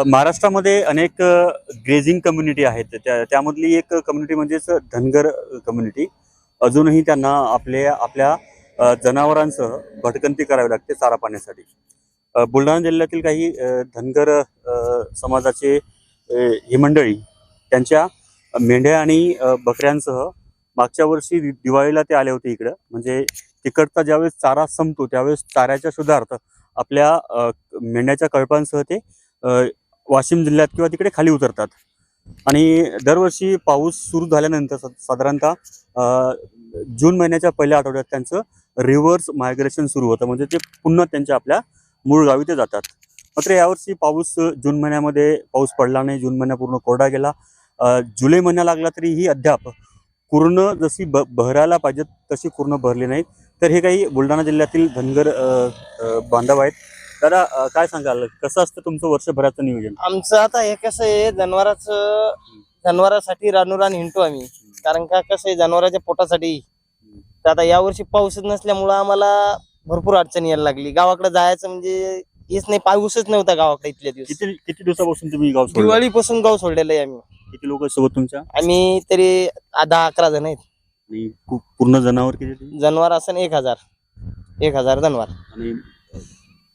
महाराष्ट्रामध्ये अनेक grazing community आहेत. त्यामधली एक कम्युनिटी म्हणजेच धनगर कम्युनिटी. अजूनही त्यांना आपल्या जनावरांसह भटकंती करावी लागते चारा पाण्यासाठी. बुलढाणा जिल्ह्यातील काही धनगर समाजाचे ही मंडळी त्यांच्या मेंढ्या आणि बकऱ्यांसह मागच्या वर्षी दिवाळीला ते आले होते इकडं. म्हणजे तिकडचा ज्यावेळेस चारा संपतो त्यावेळेस चाऱ्याच्या शोधार्थ आपल्या मेंढ्याच्या कळपांसह ते वाशिम जिल्ह्यात किंवा तिकडे खाली उतरतात. आणि दरवर्षी पाऊस सुरू झाल्यानंतर साधारणतः जून महिन्याच्या पहिल्या आठवड्यात त्यांचं रिव्हर्स मायग्रेशन सुरू होतं. म्हणजे ते पुन्हा त्यांच्या आपल्या मूळ गावी ते जातात. मात्र यावर्षी जून महिन्यामध्ये पाऊस पडला नाही. जून महिना पूर्ण कोरडा गेला. जुलै महिना लागला तरीही अद्याप पूर्ण जशी बहरायला पाहिजे तशी पूर्ण भरली नाही. तर हे काही बुलढाणा जिल्ह्यातील धनगर बांधव आहेत. दादा, काय सांगाल, कसं असतं तुमचं वर्षभराचं नियोजन? आमचं आता हे कसं आहे, जनावरांसाठी रानूरान हिंडतो आम्ही. कारण का कसं आहे, जनावरांच्या पोटासाठी. तर आता यावर्षी पाऊसच नसल्यामुळं आम्हाला भरपूर अडचण यायला लागली. गावाकडे जायचं म्हणजे हेच नाही, पाऊसच नव्हता गावाकडे इथल्या दिवस. किती दिवसापासून तुम्ही गाव सोडलं? दिवाळीपासून गाव सोडलेलं आहे आम्ही. किती लोक सोबत तुमच्या? आम्ही तरी 10-11 जण आहेत. आणि पूर्ण जनावर किती? जनावर असं 1000 जनावर. आणि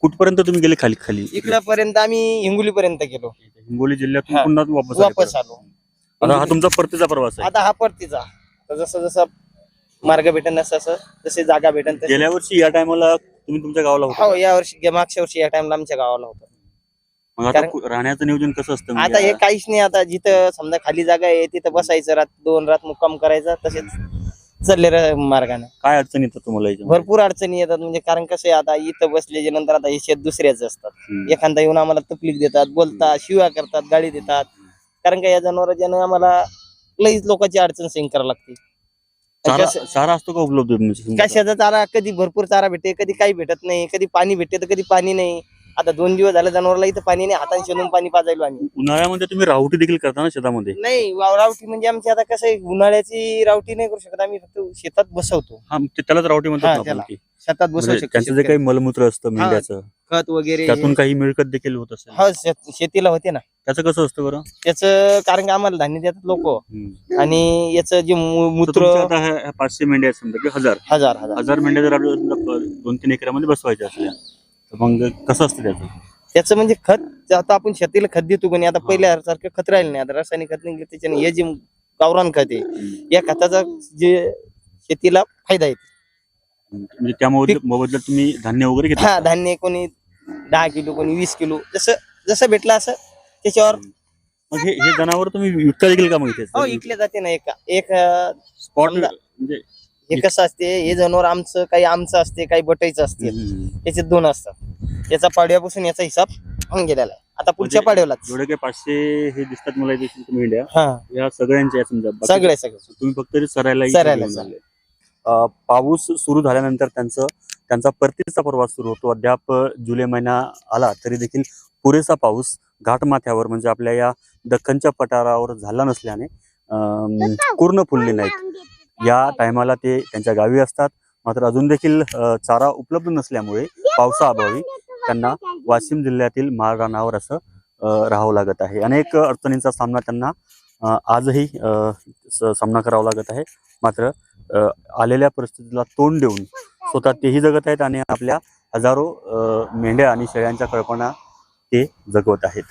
कुठपर्यंत तुम्ही गेले? खाली इकडपर्यंत आम्ही हिंगोलीपर्यंत गेलो. हिंगोली जिल्ह्यातून पुन्हा वापस आलो. आता हा तुमचा परतीचा प्रवास आहे? आता हा परतीचा. जसं जसं मार्ग भेटेन जसे जागा भेटेन. गेल्या वर्षी या टायमाला तुम्ही तुमच्या गावाला होता? हो, या वर्षी मागच्या वर्षी या टाइमला आमच्या गावाला होतं. मग आता राहण्याचं नियोजन कसं असतं? आता हे काहीच नाही. आता जिथं समजा खाली जागा आहे तिथं बसायचं, 2 रात मुक्काम करायचा. तसेच चालले मार्गाने. काय अडचणी येतात तुम्हाला? भरपूर अडचणी येतात. म्हणजे कारण कसं आहे, आता इथं बसल्याच्या नंतर आता हे शेत दुसऱ्याच असतात. एखादा येऊन आम्हाला तकलीफ देतात, बोलतात, शिव्या करतात, गाडी देतात. कारण का या जनावरांच्यानं आम्हाला लईच लोकांची अडचण सहन करावी लागते. चारा असतो का उपलब्ध? कशाचा चारा? कधी भरपूर चारा भेटते, कधी काही भेटत नाही. कधी पाणी भेटते तर कधी पाणी नाही. आता 2 दिवस झाले जनावरला इथं पाणी नाही. हाताने शेणून पाणी पाजायलो आम्ही. उन्हाळ्यामध्ये तुम्ही रावटी देखील करता ना शेतामध्ये? नाही, रावटी म्हणजे आमची आता कसं आहे, उन्हाळ्याची रावटी नाही करू शकत आम्ही. फक्त शेतात बसवतो. त्यालाच रावटी म्हणतात. शेतात बसवू शकतो. त्यांचं जे काही मलमूत्र असतं मेंढ्याचं, खत वगैरे, त्यातून काही मिळकत देखील होत असेल? हा, शेतीला होते ना. त्याचं कसं असतं बरं? त्याचं कारण की आम्हाला धान्य देतात लोक. आणि याचं जे मूत्र, 500 मेंढ्या आहेत समजा, 1000 मेंढ्या जर आपल्याला 2-3 एकरामध्ये बसवायच्या असल्या तर मग कसं असतं त्याचं म्हणजे खत? आता आपण शेतीला खत देतो कोणी, आता पहिल्यासारखं खत राहिलं नाही. आता रासायनिक खत नाही. त्याच्याने हे जे गावरान खत आहे, या खताचा जे शेतीला फायदा आहे. म्हणजे त्यामुळे मोबदल्यात तुम्ही धान्य वगैरे घेता? हा, धान्य कोणी 10 किलो, कोणी 20 किलो, जसं भेटलं असं त्याच्यावर. मग हे जनावर तुम्ही विकता देखील का? मग इथे हो, विकले जाते ना. एक स्पॉट म्हणजे हे कसं असते, हे जनावर आमचं असते, काही बटाईचं असते. त्याचे 2 असतात. याचा पाड्यापासून याचा हिसाब होऊन गेलेला आहे. आता पुढच्या पाड्याला जेवढे काही 500 हे दिसतात मला मेंढ्या, या सगळ्यांच्या समजा सगळे तुम्ही फक्त सरायला. पाऊस सुरू झाल्यानंतर त्यांचा परतीचा प्रवास सुरू होतो. अद्याप जुलै महिना आला तरी देखील पुरेसा पाऊस घाटमाथ्यावर म्हणजे आपल्या या दख्खनच्या पठारावर झाला नसल्याने पूर्ण फुलले नाहीत. या टायमाला ते त्यांच्या गावी असतात. मात्र अजून देखील चारा उपलब्ध नसल्यामुळे पावसाअभावी त्यांना वाशिम जिल्ह्यातील माळरानावर असं राहावं लागत आहे. अनेक अडचणींचा सामना त्यांना आजही सामना करावा लागत आहे. मात्र आलेल्या परिस्थितीला तोंड देऊन स्वतः तेही जगत आहेत आणि आपल्या हजारो मेंढ्या आणि शेळ्यांच्या कळपणा ते जगवत आहेत.